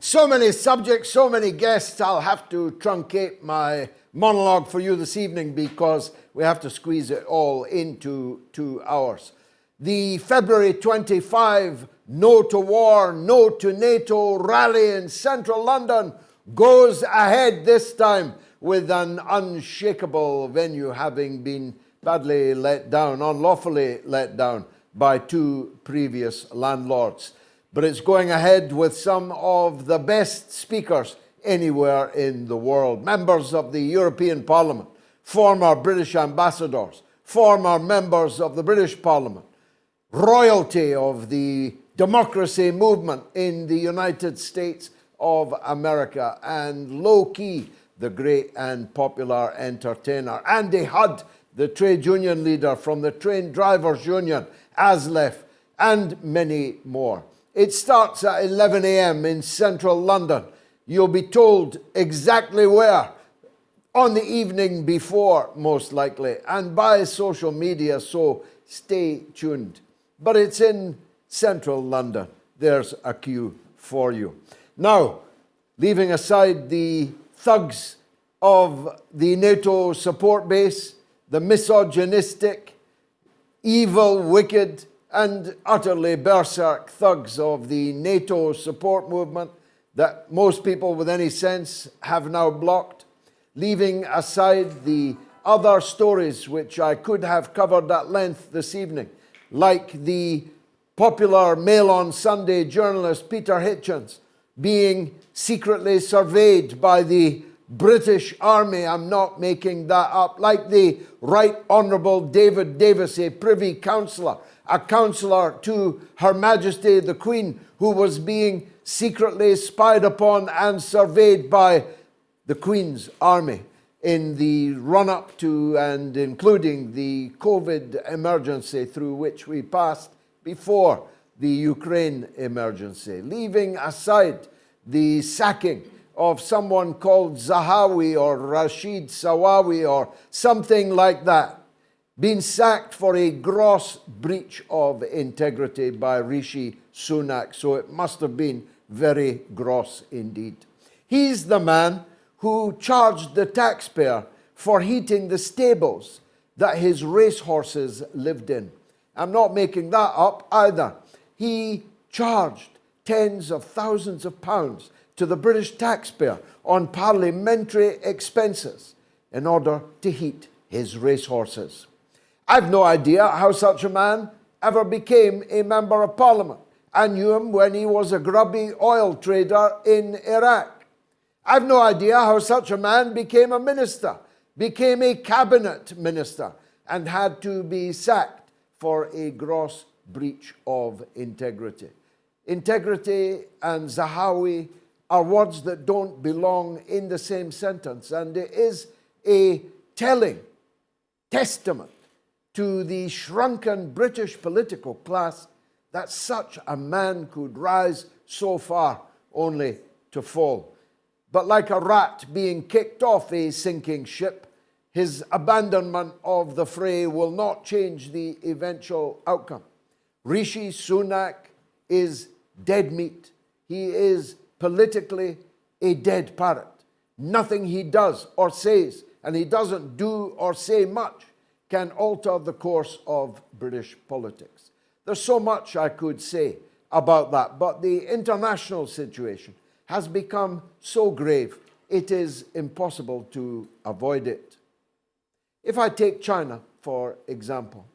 So many subjects, so many guests, I'll have to truncate my monologue for you this evening because we have to squeeze it all into 2 hours. The February 25 No to War, No to NATO rally in central London goes ahead this time with an unshakable venue having been badly let down, unlawfully let down by 2 previous landlords. But it's going ahead with some of the best speakers anywhere in the world. Members of the European Parliament, former British ambassadors, former members of the British Parliament, royalty of the democracy movement in the United States of America, and low-key, the great and popular entertainer, Andy Hudd, the trade union leader from the Train Drivers Union, ASLEF, and many more. It starts at 11 a.m. in central London. You'll be told exactly where on the evening before, most likely, and by social media, so stay tuned. But it's in central London. There's a queue for you. Now, leaving aside the thugs of the NATO support base, the misogynistic, evil, wicked, and utterly berserk thugs of the NATO support movement that most people with any sense have now blocked, leaving aside the other stories which I could have covered at length this evening, like the popular Mail on Sunday journalist Peter Hitchens being secretly surveyed by the British Army. I'm not making that up. Like the Right Honourable David Davis, a Privy Councillor, a councillor to Her Majesty the Queen, who was being secretly spied upon and surveyed by the Queen's Army in the run-up to and including the COVID emergency through which we passed before the Ukraine emergency, leaving aside the sacking of someone called Zahawi or Rashid Sawawi or something like that, being sacked for a gross breach of integrity by Rishi Sunak. So it must have been very gross indeed. He's the man who charged the taxpayer for heating the stables that his racehorses lived in. I'm not making that up either. He charged tens of thousands of pounds to the British taxpayer on parliamentary expenses in order to heat his racehorses. I've no idea how such a man ever became a member of parliament. I knew him when he was a grubby oil trader in Iraq. I've no idea how such a man became a minister, became a cabinet minister, and had to be sacked for a gross breach of integrity. Integrity and Zahawi are words that don't belong in the same sentence, and it is a telling testament to the shrunken British political class that such a man could rise so far only to fall. But like a rat being kicked off a sinking ship, his abandonment of the fray will not change the eventual outcome. Rishi Sunak is dead meat. He is politically a dead parrot. Nothing he does or says, and he doesn't do or say much, can alter the course of British politics. There's so much I could say about that, but the international situation has become so grave, it is impossible to avoid it. If I take China, for example,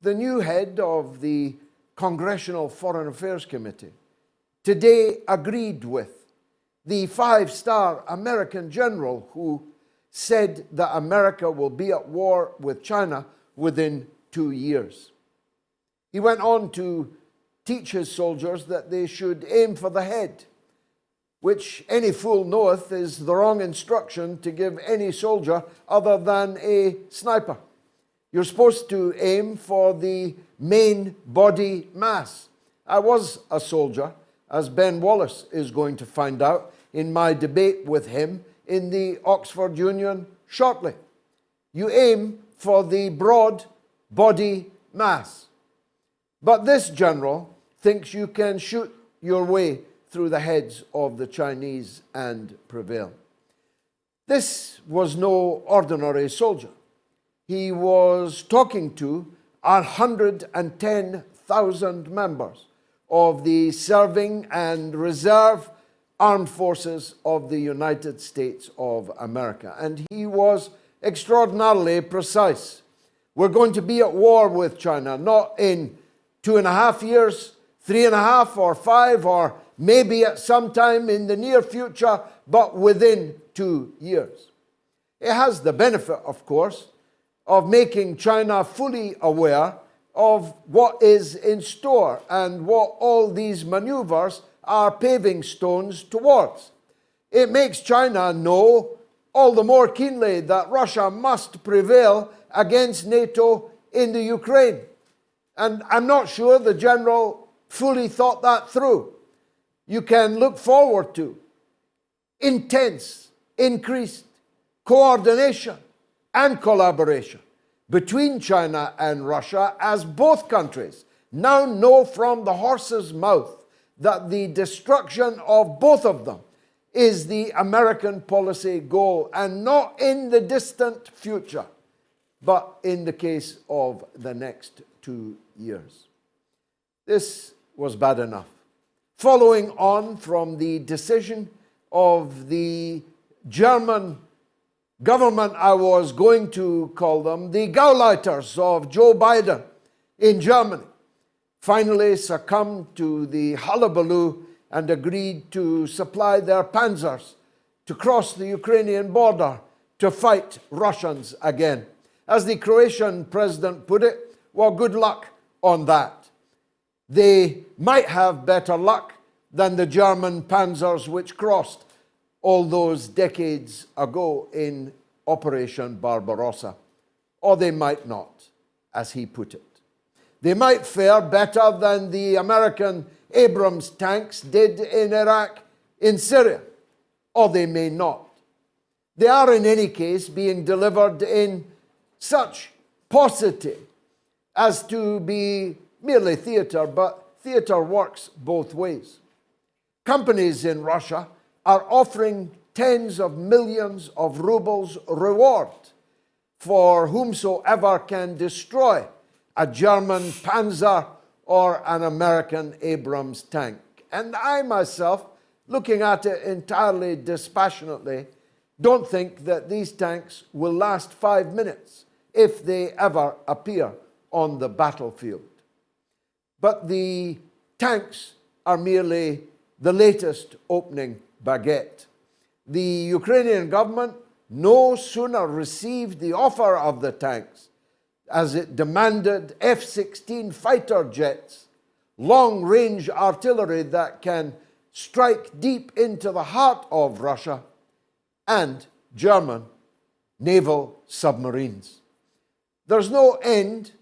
the new head of the Congressional Foreign Affairs Committee today agreed with the 5-star American general who said that America will be at war with China within 2 years. He went on to teach his soldiers that they should aim for the head, which any fool knoweth is the wrong instruction to give any soldier other than a sniper. You're supposed to aim for the main body mass. I was a soldier, as Ben Wallace is going to find out in my debate with him in the Oxford Union shortly. You aim for the broad body mass. But this general thinks you can shoot your way through the heads of the Chinese and prevail. This was no ordinary soldier. He was talking to 110,000 members of the serving and reserve armed forces of the United States of America. And he was extraordinarily precise. We're going to be at war with China, not in 2.5 years, 3.5 or 5, or maybe at some time in the near future, but within 2 years. It has the benefit, of course, of making China fully aware of what is in store and what all these maneuvers are paving stones towards. It makes China know all the more keenly that Russia must prevail against NATO in the Ukraine. And I'm not sure the general fully thought that through. You can look forward to intense, increased coordination and collaboration between China and Russia, as both countries now know from the horse's mouth that the destruction of both of them is the American policy goal, and not in the distant future, but in the case of the next 2 years. This was bad enough. Following on from the decision of the German government, I was going to call them, the Gauleiters of Joe Biden in Germany, finally succumbed to the hullabaloo and agreed to supply their panzers to cross the Ukrainian border to fight Russians again. As the Croatian president put it, well, good luck on that. They might have better luck than the German panzers which crossed all those decades ago in Operation Barbarossa. Or they might not, as he put it. They might fare better than the American Abrams tanks did in Iraq, in Syria, or they may not. They are in any case being delivered in such paucity as to be merely theatre, but theatre works both ways. Companies in Russia are offering tens of millions of rubles reward for whomsoever can destroy a German Panzer or an American Abrams tank. And I myself, looking at it entirely dispassionately, don't think that these tanks will last 5 minutes if they ever appear on the battlefield. But the tanks are merely the latest opening baguette. The Ukrainian government no sooner received the offer of the tanks as it demanded F-16 fighter jets, long-range artillery that can strike deep into the heart of Russia, and German naval submarines. There's no end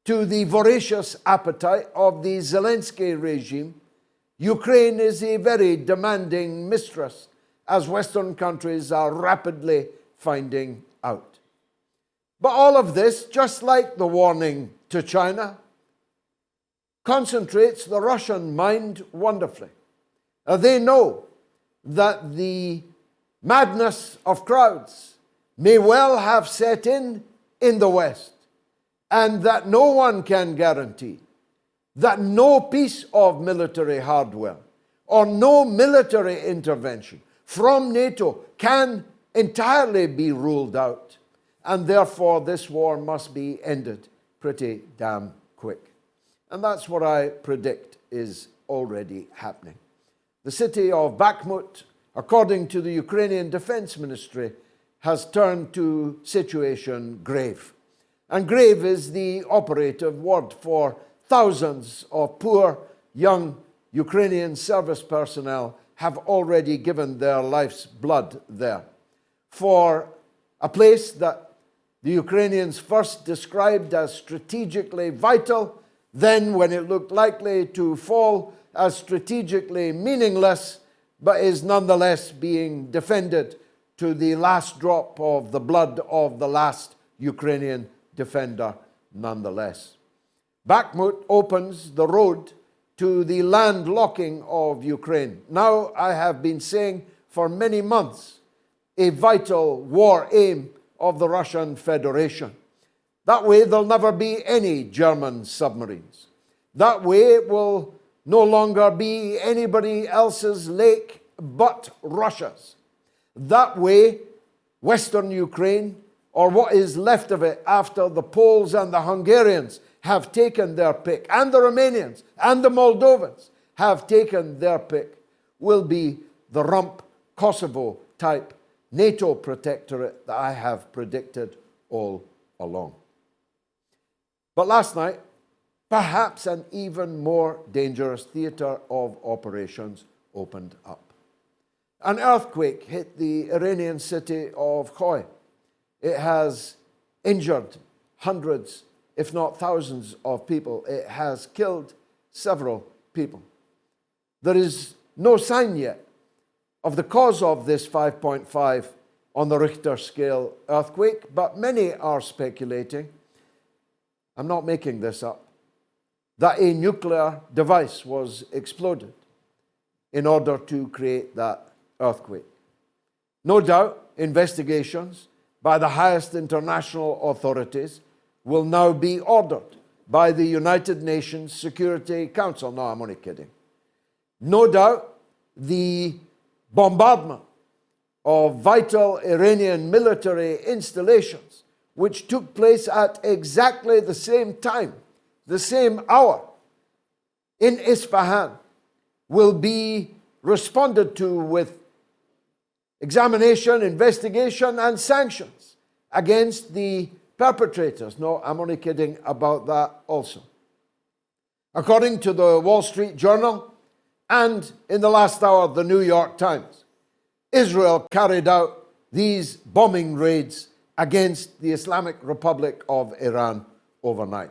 to the voracious appetite of the Zelensky regime. Ukraine is a very demanding mistress, as Western countries are rapidly finding out. But all of this, just like the warning to China, concentrates the Russian mind wonderfully. They know that the madness of crowds may well have set in the West, and that no one can guarantee that no piece of military hardware or no military intervention from NATO can entirely be ruled out. And therefore, this war must be ended pretty damn quick. And that's what I predict is already happening. The city of Bakhmut, according to the Ukrainian Defense Ministry, has turned to situation grave. And grave is the operative word for thousands of poor young Ukrainian service personnel have already given their life's blood there. For a place that the Ukrainians first described as strategically vital, then when it looked likely to fall, as strategically meaningless, but is nonetheless being defended to the last drop of the blood of the last Ukrainian defender nonetheless. Bakhmut opens the road to the landlocking of Ukraine. Now, I have been saying for many months, a vital war aim of the Russian Federation. That way, there'll never be any German submarines. That way, it will no longer be anybody else's lake but Russia's. That way, Western Ukraine, or what is left of it after the Poles and the Hungarians have taken their pick, and the Romanians and the Moldovans have taken their pick, will be the rump Kosovo type NATO protectorate that I have predicted all along. But last night, perhaps an even more dangerous theater of operations opened up. An earthquake hit the Iranian city of Khoi. It has injured hundreds, if not thousands of people. It has killed several people. There is no sign yet of the cause of this 5.5 on the Richter scale earthquake, but many are speculating, I'm not making this up, that a nuclear device was exploded in order to create that earthquake. No doubt, investigations by the highest international authorities will now be ordered by the United Nations Security Council. No, I'm only kidding. No doubt, the bombardment of vital Iranian military installations, which took place at exactly the same time, the same hour, in Isfahan, will be responded to with examination, investigation, and sanctions against the perpetrators. No, I'm only kidding about that also. According to the Wall Street Journal, and in the last hour, the New York Times, Israel carried out these bombing raids against the Islamic Republic of Iran overnight.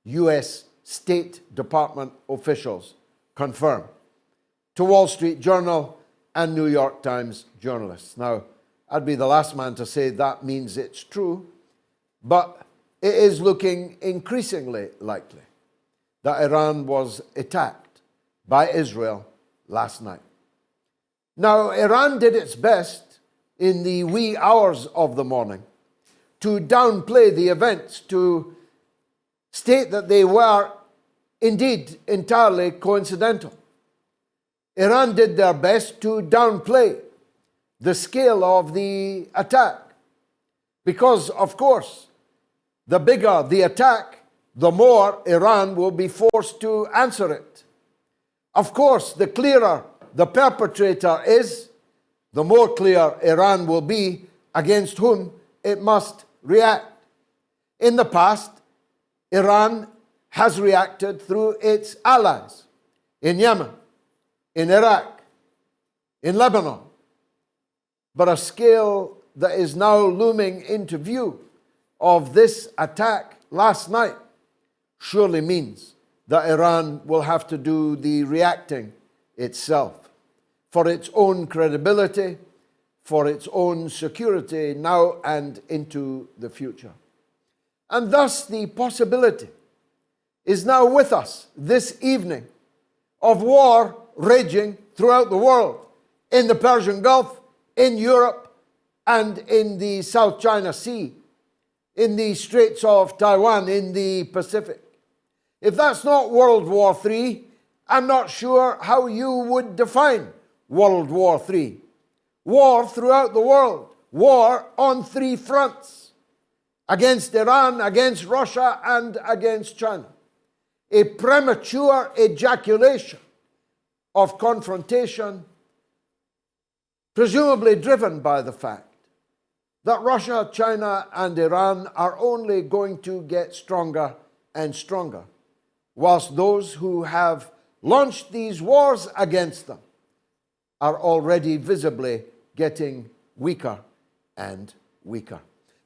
U.S. State Department officials confirm to Wall Street Journal and New York Times journalists. Now, I'd be the last man to say that means it's true, but it is looking increasingly likely that Iran was attacked by Israel last night. Now, Iran did its best in the wee hours of the morning to downplay the events, to state that they were indeed entirely coincidental. Iran did their best to downplay the scale of the attack because, of course, the bigger the attack, the more Iran will be forced to answer it. Of course, the clearer the perpetrator is, the more clear Iran will be against whom it must react. In the past, Iran has reacted through its allies in Yemen, in Iraq, in Lebanon. But a scale that is now looming into view of this attack last night surely means that Iran will have to do the reacting itself for its own credibility, for its own security now and into the future. And thus the possibility is now with us this evening of war raging throughout the world, in the Persian Gulf, in Europe, and in the South China Sea, in the Straits of Taiwan, in the Pacific. If that's not World War III, I'm not sure how you would define World War III. War throughout the world, war on three fronts, against Iran, against Russia, and against China. A premature ejaculation of confrontation, presumably driven by the fact that Russia, China, and Iran are only going to get stronger and stronger, whilst those who have launched these wars against them are already visibly getting weaker and weaker.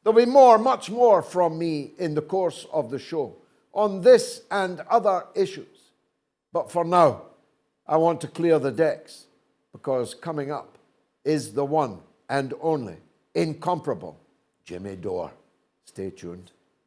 There'll be more, much more from me in the course of the show on this and other issues. But for now, I want to clear the decks because coming up is the one and only incomparable Jimmy Dore. Stay tuned.